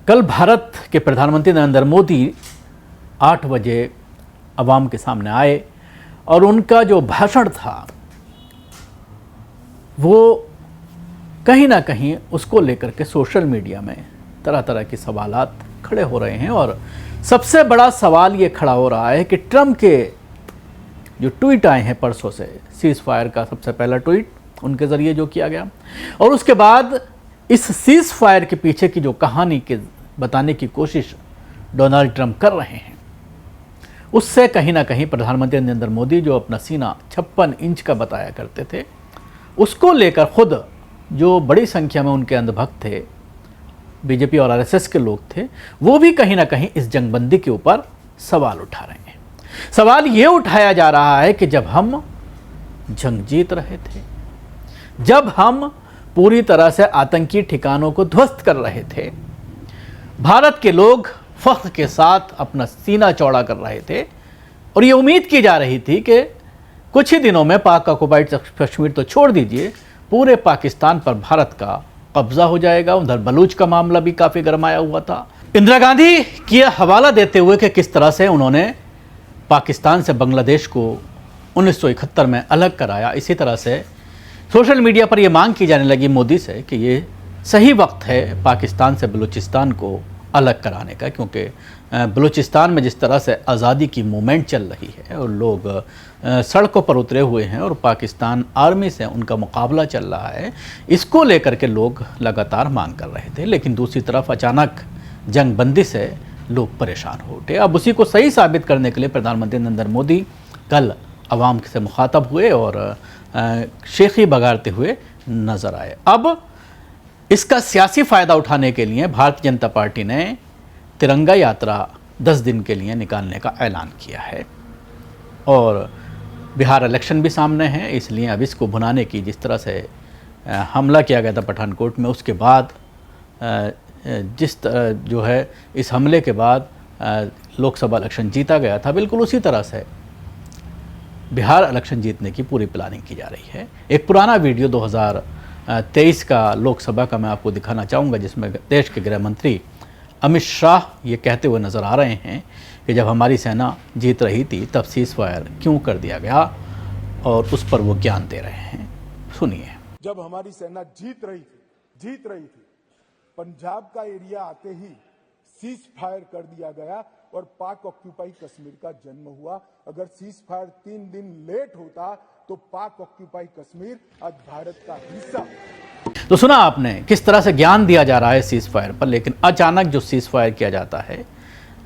कल भारत के प्रधानमंत्री नरेंद्र मोदी 8 बजे अवाम के सामने आए और उनका जो भाषण था वो कहीं ना कहीं उसको लेकर के सोशल मीडिया में तरह तरह के सवालात खड़े हो रहे हैं। और सबसे बड़ा सवाल ये खड़ा हो रहा है कि ट्रम्प के जो ट्वीट आए हैं परसों से, सीज फायर का सबसे पहला ट्वीट उनके ज़रिए जो किया गया, और उसके बाद इस सीज फायर के पीछे की जो कहानी के बताने की कोशिश डोनाल्ड ट्रंप कर रहे हैं, उससे कहीं ना कहीं प्रधानमंत्री नरेंद्र मोदी जो अपना सीना 56 इंच का बताया करते थे, उसको लेकर खुद जो बड़ी संख्या में उनके अंधभक्त थे, बीजेपी और आरएसएस के लोग थे, वो भी कहीं ना कहीं इस जंगबंदी के ऊपर सवाल उठा रहे हैं। सवाल ये उठाया जा रहा है कि जब हम जंग जीत रहे थे, जब हम पूरी तरह से आतंकी ठिकानों को ध्वस्त कर रहे थे, भारत के लोग फख्र के साथ अपना सीना चौड़ा कर रहे थे और ये उम्मीद की जा रही थी कि कुछ ही दिनों में पाक ऑक्युपाइड कश्मीर तो छोड़ दीजिए, पूरे पाकिस्तान पर भारत का कब्जा हो जाएगा। उधर बलूच का मामला भी काफ़ी गरमाया हुआ था। इंदिरा गांधी की हवाला देते हुए कि किस तरह से उन्होंने पाकिस्तान से बांग्लादेश को 1971 में अलग कराया, इसी तरह से सोशल मीडिया पर यह मांग की जाने लगी मोदी से कि ये सही वक्त है पाकिस्तान से बलूचिस्तान को अलग कराने का, क्योंकि बलूचिस्तान में जिस तरह से आज़ादी की मूवमेंट चल रही है और लोग सड़कों पर उतरे हुए हैं और पाकिस्तान आर्मी से उनका मुकाबला चल रहा है, इसको लेकर के लोग लगातार मांग कर रहे थे। लेकिन दूसरी तरफ अचानक जंगबंदी से लोग परेशान हो उठे। अब उसी को सही साबित करने के लिए प्रधानमंत्री नरेंद्र मोदी कल अवाम से मुखातब हुए और शेखी बगाड़ते हुए नज़र आए। अब इसका सियासी फ़ायदा उठाने के लिए भारतीय जनता पार्टी ने तिरंगा यात्रा 10 दिन के लिए निकालने का ऐलान किया है और बिहार इलेक्शन भी सामने है, इसलिए अब इसको भुनाने की, जिस तरह से हमला किया गया था पठानकोट में, उसके बाद जो है इस हमले के बाद लोकसभा इलेक्शन जीता गया था, बिल्कुल उसी तरह से बिहार इलेक्शन जीतने की पूरी प्लानिंग की जा रही है। एक पुराना वीडियो 2023 का लोकसभा का मैं आपको दिखाना चाहूँगा, जिसमें देश के गृह मंत्री अमित शाह ये कहते हुए नज़र आ रहे हैं कि जब हमारी सेना जीत रही थी तब सीज फायर क्यों कर दिया गया, और उस पर वो ज्ञान दे रहे हैं। सुनिए। जब हमारी सेना जीत रही थी, पंजाब का एरिया आते ही सीज फायर कर दिया गया और पाक ऑक्यूपाई कश्मीर का जन्म हुआ। अगर सीज फायर 3 दिन लेट होता तो पाक ऑक्यूपाई कश्मीर आज भारत का हिस्सा। तो सुना आपने किस तरह से ज्ञान दिया जा रहा है सीज फायर पर, लेकिन अचानक जो सीज फायर किया जाता है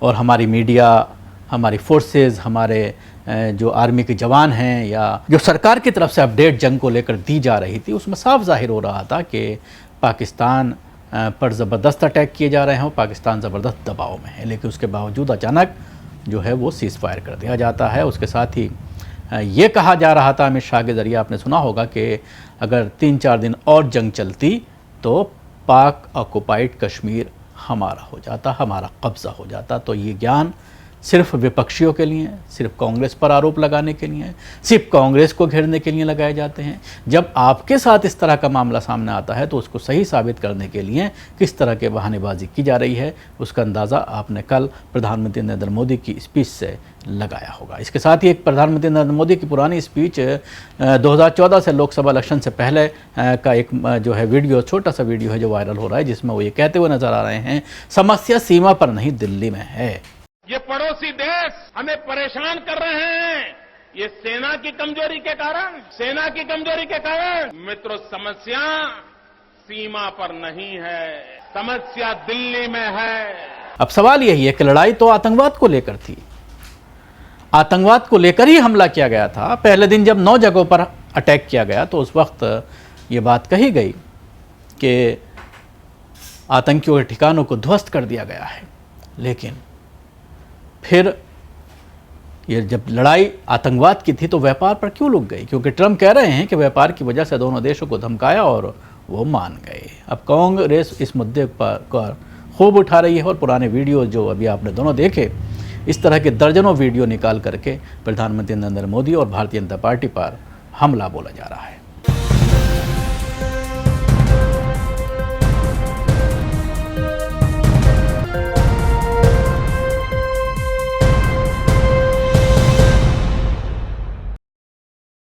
और हमारी मीडिया, हमारी फोर्सेस, हमारे जो आर्मी के जवान हैं या जो सरकार की तरफ से अपडेट जंग को लेकर दी जा रही थी, उसमें साफ जाहिर हो रहा था कि पाकिस्तान पर ज़बरदस्त अटैक किए जा रहे हैं और पाकिस्तान ज़बरदस्त दबाव में है। लेकिन उसके बावजूद अचानक जो है वो सीज़ फायर कर दिया जाता है। उसके साथ ही ये कहा जा रहा था, अमित शाह के ज़रिए आपने सुना होगा, कि अगर 3-4 दिन और जंग चलती तो पाक ऑक्युपाइड कश्मीर हमारा हो जाता, हमारा कब्ज़ा हो जाता। तो ये ज्ञान सिर्फ विपक्षियों के लिए, सिर्फ कांग्रेस पर आरोप लगाने के लिए, सिर्फ कांग्रेस को घेरने के लिए लगाए जाते हैं। जब आपके साथ इस तरह का मामला सामने आता है तो उसको सही साबित करने के लिए किस तरह के बहानेबाजी की जा रही है, उसका अंदाज़ा आपने कल प्रधानमंत्री नरेंद्र मोदी की स्पीच से लगाया होगा। इसके साथ ही एक प्रधानमंत्री नरेंद्र मोदी की पुरानी स्पीच 2014 से लोकसभा इलेक्शन से पहले का एक जो है वीडियो, छोटा सा वीडियो है जो वायरल हो रहा है, जिसमें वो ये कहते हुए नज़र आ रहे हैं, समस्या सीमा पर नहीं दिल्ली में है। ये पड़ोसी देश हमें परेशान कर रहे हैं, ये सेना की कमजोरी के कारण। मित्रों, समस्या सीमा पर नहीं है, समस्या दिल्ली में है। अब सवाल यही है कि लड़ाई तो आतंकवाद को लेकर थी, आतंकवाद को लेकर ही हमला किया गया था। पहले दिन जब 9 जगहों पर अटैक किया गया तो उस वक्त ये बात कही गई कि आतंकियों के ठिकानों को ध्वस्त कर दिया गया है। लेकिन फिर ये जब लड़ाई आतंकवाद की थी तो व्यापार पर क्यों रुक गई? क्योंकि ट्रंप कह रहे हैं कि व्यापार की वजह से दोनों देशों को धमकाया और वो मान गए। अब कांग्रेस इस मुद्दे पर खूब उठा रही है और पुराने वीडियो जो अभी आपने दोनों देखे, इस तरह के दर्जनों वीडियो निकाल करके प्रधानमंत्री नरेंद्र मोदी और भारतीय जनता पार्टी पर हमला बोला जा रहा है।